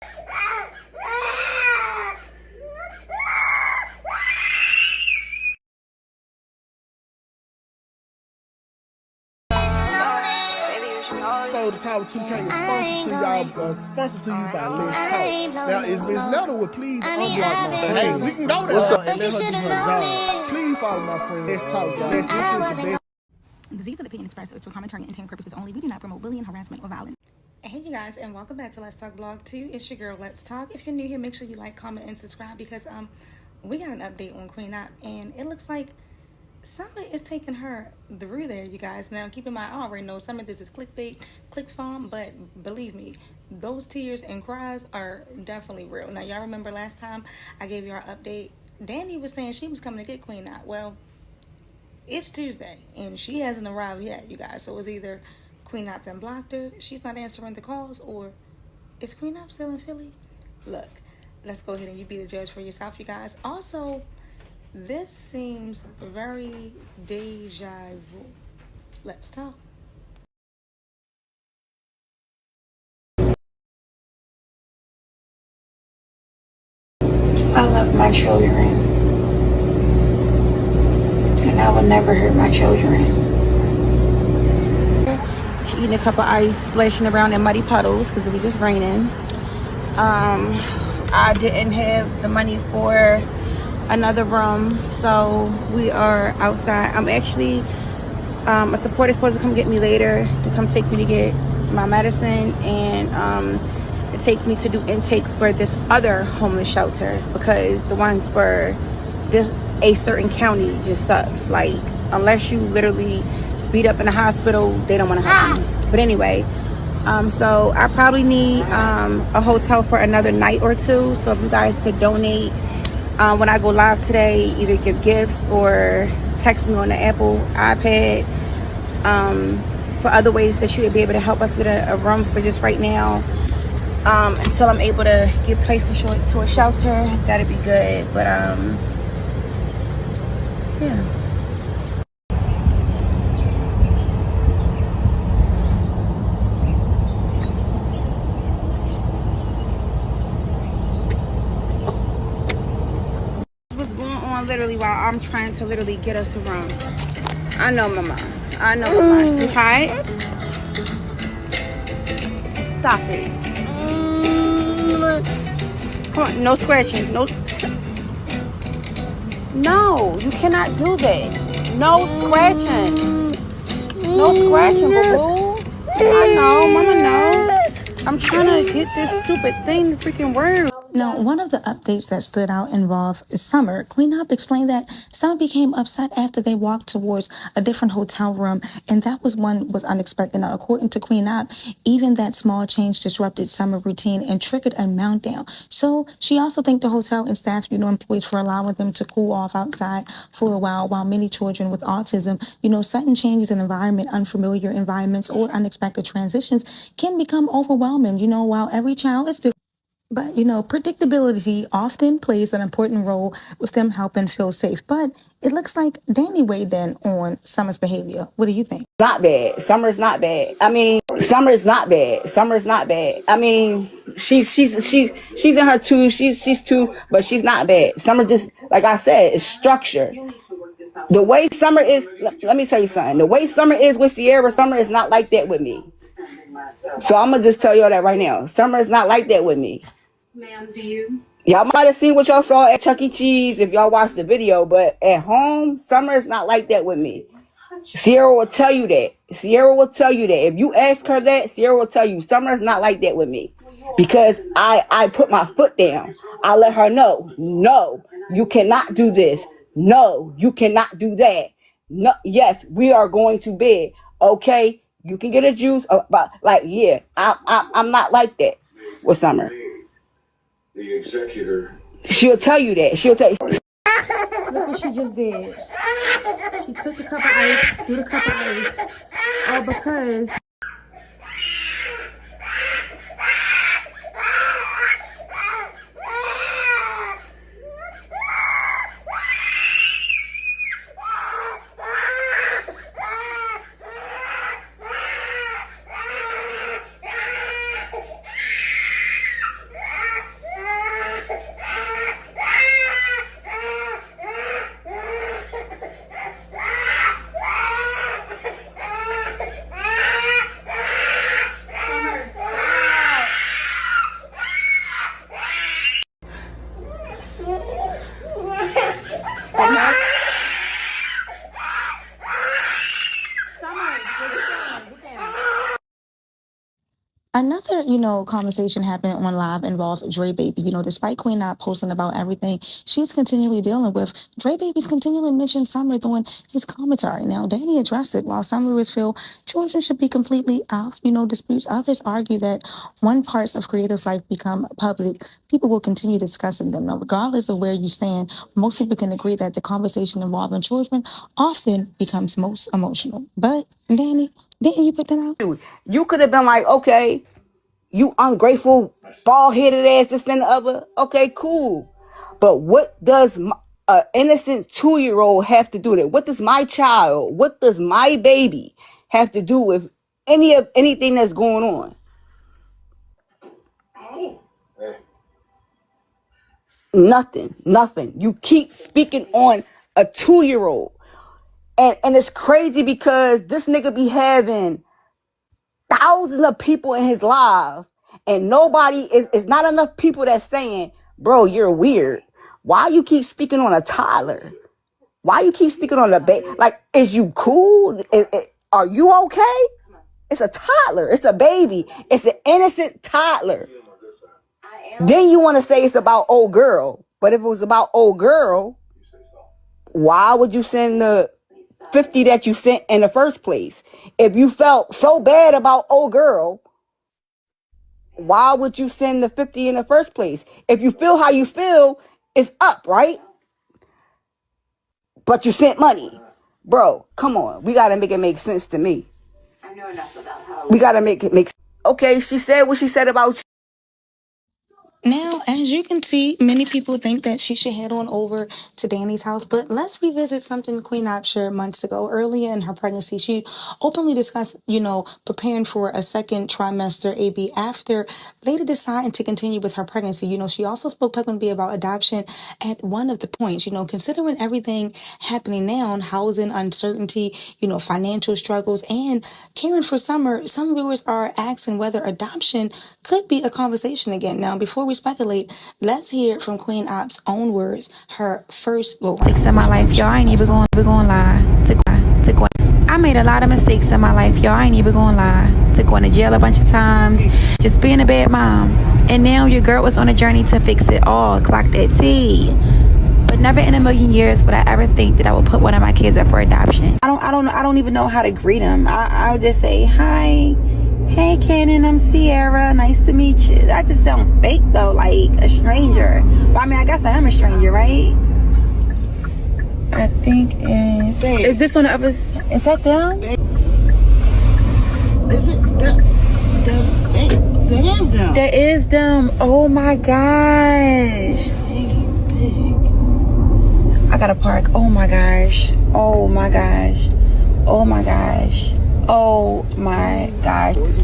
So the Tower 2K is sponsored to you by Let's Talk. Now, if Miss Letter would please unblock my friend. Hey, we can go there. And let her do her job. Please follow my friend. Let's Talk, guys. This is the best. The views of the opinion expressed are for commentary and entertainment purposes only. We do not promote bullying, harassment, or violence. Hey you guys, and welcome back to Let's Talk Blog 2. It's your girl Let's Talk. If you're new here, make sure you like, comment, and subscribe because we got an update on Queen Opp, and it looks like Summer is taking her through there, you guys. Now keep in mind, I already know some of this is clickbait, click farm, but believe me, those tears and cries are definitely real. Now y'all remember last time I gave you our update, Danny was saying she was coming to get Queen Opp. Well, it's Tuesday and she hasn't arrived yet, you guys. So it's either Queen Opp done blocked her, she's not answering the calls, or is Queen Opp still in Philly? Look, let's go ahead and you be the judge for yourself, you guys. Also, this seems very deja vu. Let's talk. I love my children, and I will never hurt my children. She eating a cup of ice, splashing around in muddy puddles because it was just raining. I didn't have the money for another room, so we are outside. I'm actually, a support is supposed to come get me later to come take me to get my medicine and to take me to do intake for this other homeless shelter because the one for a certain county just sucks. Like, unless you literally beat up in the hospital, they don't want to help you. But anyway, so I probably need a hotel for another night or two. So if you guys could donate when I go live today, either give gifts or text me on the Apple iPad for other ways that you would be able to help us get a room for just right now until I'm able to get placed to a shelter. That'd be good. But yeah. Literally while I'm trying to literally get us a room. I know, mama. I know, mama. You hide? Stop it. Come on, no scratching. No, you cannot do that. No scratching. No scratching, boo-boo. I know, mama knows. I'm trying to get this stupid thing to freaking work. Now, one of the updates that stood out involved Summer. Queen Opp explained that Summer became upset after they walked towards a different hotel room, and that was unexpected. Now, according to Queen Opp, even that small change disrupted Summer routine and triggered a meltdown. So she also thanked the hotel and staff, employees for allowing them to cool off outside for a while many children with autism, sudden changes in environment, unfamiliar environments, or unexpected transitions can become overwhelming, while every child is different. But, predictability often plays an important role with them helping feel safe. But it looks like Danny weighed in on Summer's behavior. What do you think? Not bad. Summer's not bad. I mean, Summer's not bad. Summer's not bad. I mean, she's in her two. She's two, but she's not bad. Summer just, like I said, is structure. The way Summer is, let me tell you something. The way Summer is with Sierra, Summer is not like that with me. So I'm gonna just tell y'all that right now. Summer is not like that with me. Ma'am, do you? Y'all might have seen what y'all saw at Chuck E. Cheese if y'all watched the video, but at home, Summer is not like that with me. Sierra will tell you that. Sierra will tell you that. If you ask her that, Sierra will tell you Summer is not like that with me. Because I put my foot down. I let her know, no, you cannot do this. No, you cannot do that. No, yes, we are going to bed. Okay, you can get a juice. But yeah, I'm not like that with Summer. The executor. She'll tell you that. She'll tell you. Look what she just did. She took the cup of ice, threw the cup of ice. All because Another, conversation happened on live involved Dre Baby. Despite Queen not posting about everything she's continually dealing with, Dre Baby's continually mentioned Summer during his commentary. Now, Danny addressed it. While some viewers feel children should be completely off, disputes, others argue that when parts of creators' life become public, people will continue discussing them. Now, regardless of where you stand, most people can agree that the conversation involving children often becomes most emotional. But, Danny, didn't you put that out? You could have been like, okay, you ungrateful, bald-headed ass, this and the other. Okay, cool. But what does an innocent 2-year-old have to do with it? What does my child, what does my baby have to do with anything that's going on? Nothing. You keep speaking on a 2-year-old. And it's crazy because this nigga be having thousands of people in his life, and nobody is not enough people that's saying, bro, you're weird. Why you keep speaking on a toddler? Why you keep speaking on a baby? Like, is you cool? Are you okay? It's a toddler. It's a baby. It's an innocent toddler. Then you want to say it's about old girl. But if it was about old girl, why would you send the 50 that you sent in the first place? If you felt so bad about old girl, why would you send the 50 in the first place? If you feel how you feel, it's up, right? But you sent money. Bro, come on. We got to make it make sense to me. I know enough about how We got to make it make sense. Okay, she said what she said about you. Now, as you can see, many people think that she should head on over to Danny's house, but let's revisit something Queen Opp shared months ago. Earlier in her pregnancy, she openly discussed, preparing for a second trimester AB after later deciding to continue with her pregnancy. She also spoke publicly about adoption at one of the points, considering everything happening now, housing uncertainty, financial struggles, and caring for Summer, some viewers are asking whether adoption could be a conversation again. Now, before we speculate, let's hear it from Queen Opp's own words, her first mistakes in my life, y'all. I ain't even going to lie. I made a lot of mistakes in my life, y'all. I ain't even going to lie. To going to jail a bunch of times, just being a bad mom. And now your girl was on a journey to fix it all. Clock that T. But never in a million years would I ever think that I would put one of my kids up for adoption. I don't even know how to greet him. I'll just say hi. Hey, Cannon, I'm Sierra. Nice to meet you. I just sound fake, though, like a stranger. But I guess I am a stranger, right? I think it's... Is this on the other side? Is that them? Is it that is them. That is them. Oh, my gosh. I gotta park. Oh, my gosh. Oh, my gosh. Oh, my gosh. Oh my gosh. Calm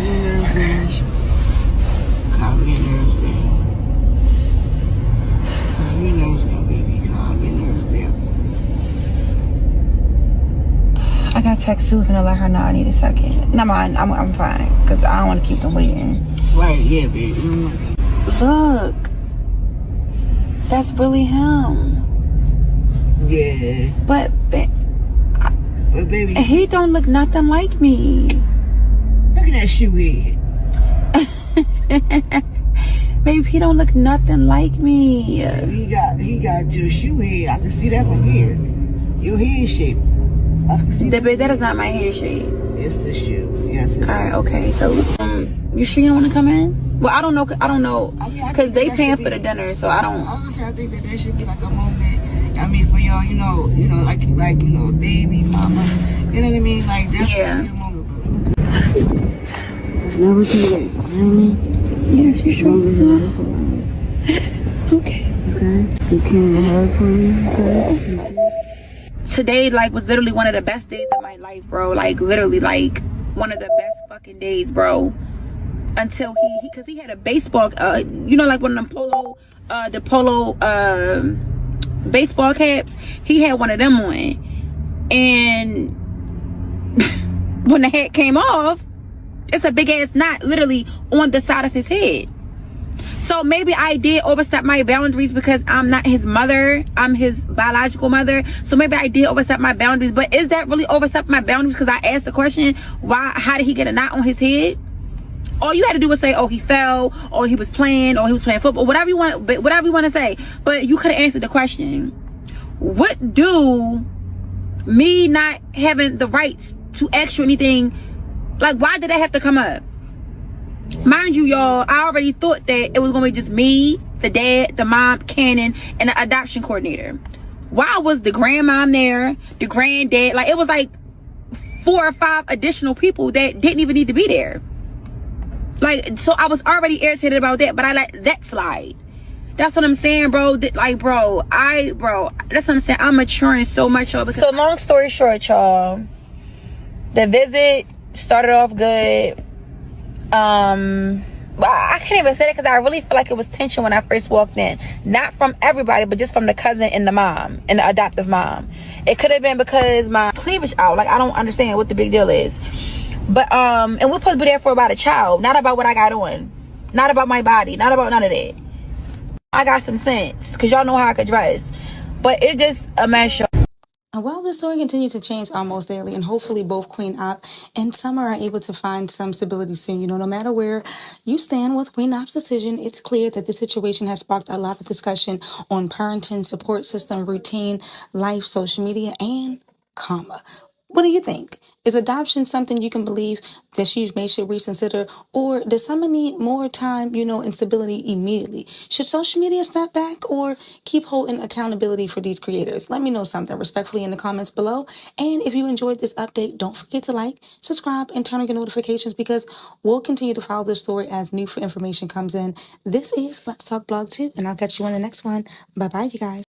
your nerves down. Calm your nerves down. Calm your nerves down, baby. Calm your nerves down. I gotta text Susan and let her know I need a second. No, I'm fine. Because I don't want to keep them waiting. Right, yeah, baby. Look. That's really him. Yeah. But baby, and he don't look nothing like me. Look at that shoe head. Babe, he don't look nothing like me. He got your shoe head. I can see that from here. Your head shape. I can see that is not my head shape. It's the shoe. Yes. Alright, okay. So you sure you don't want to come in? Well, I don't know. Because they paying for the dinner, so I don't. Honestly, I think that should be like a moment. I mean, for y'all, like baby, mama, you know what I mean? Like, that's yeah. Your moment, bro. Never too late, you know what I mean? Yes, you sure? Okay. You can't hug for me, okay? Today, was literally one of the best days of my life, bro. Literally, one of the best fucking days, bro. Until because he had a baseball, one of them polo, baseball caps. He had one of them on, and when the hat came off, it's a big ass knot literally on the side of his head. So maybe I did overstep my boundaries because I'm not his mother, I'm his biological mother. So maybe I did overstep my boundaries, but is that really overstep my boundaries? Because I asked the question, how did he get a knot on his head? all you had to do was say, oh, he fell, or he was playing football, whatever you want to say. But you could have answered the question. What do me not having the rights to ask you anything, like, why did that have to come up? Mind you, y'all, I already thought that it was gonna be just me, the dad, the mom, Cannon, and the adoption coordinator. Why was the grandmom there, the granddad? Like, it was like 4 or 5 additional people that didn't even need to be there. Like, so I was already irritated about that, but I let that slide. That's what I'm saying, bro. Like, bro, that's what I'm saying. I'm maturing so much, y'all. So long story short, y'all, the visit started off good. I can't even say that because I really feel like it was tension when I first walked in. Not from everybody, but just from the cousin and the mom, and the adoptive mom. It could have been because my cleavage out. Like, I don't understand what the big deal is. But, and we're supposed to be there for about a child, not about what I got on. Not about my body, not about none of that. I got some sense, because y'all know how I could dress. But it's just a mess, y'all. Well, this story continues to change almost daily, and hopefully both Queen Opp and Summer are able to find some stability soon. You know, no matter where you stand with Queen Opp's decision, it's clear that this situation has sparked a lot of discussion on parenting, support system, routine, life, social media, and karma. What do you think? Is adoption something you can believe that she should reconsider, or does someone need more time, and stability immediately? Should social media step back or keep holding accountability for these creators? Let me know something respectfully in the comments below. And if you enjoyed this update, don't forget to like, subscribe, and turn on your notifications, because we'll continue to follow this story as new information comes in. This is Let's Talk Blog 2, and I'll catch you on the next one. Bye-bye, you guys.